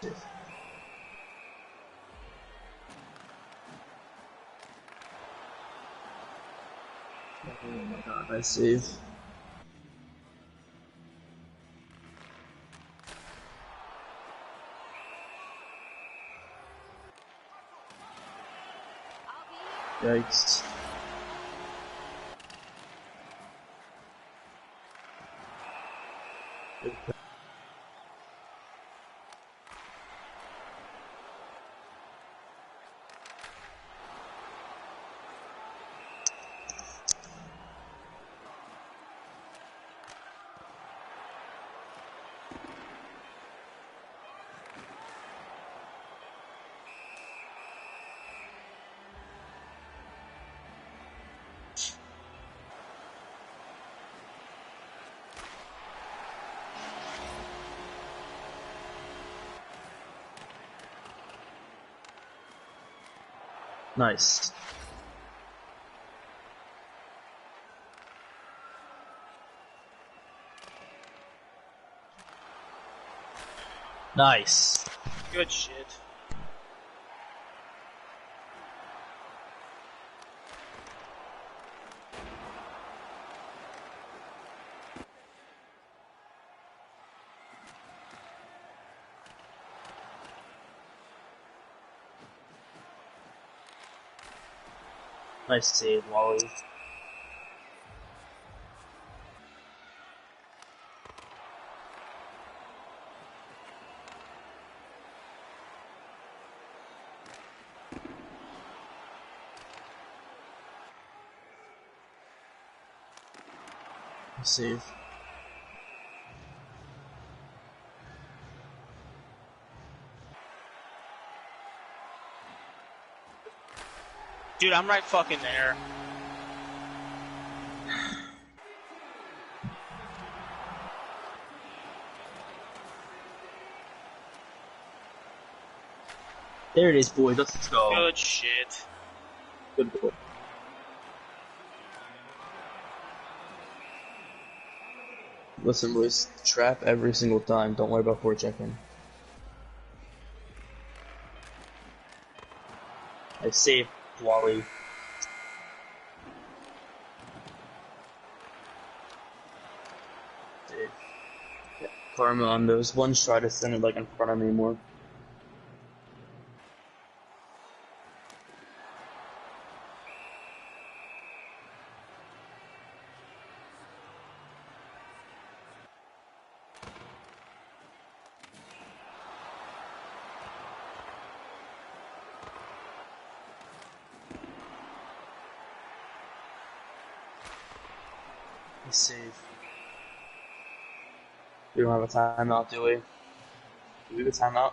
Oh my god, nice save. Yikes. Nice. Nice. Good shit. Nice save, Wally. Save. Dude, I'm right fucking there. There it is, boys. Let's go. Good shit. Good boy. Listen, boys. Trap every single time. Don't worry about forechecking. I saved Wally. Dude. Yeah. Karma on those ones. Try to send it like in front of me more. Save. We don't have a timeout, do we? Do we have a timeout?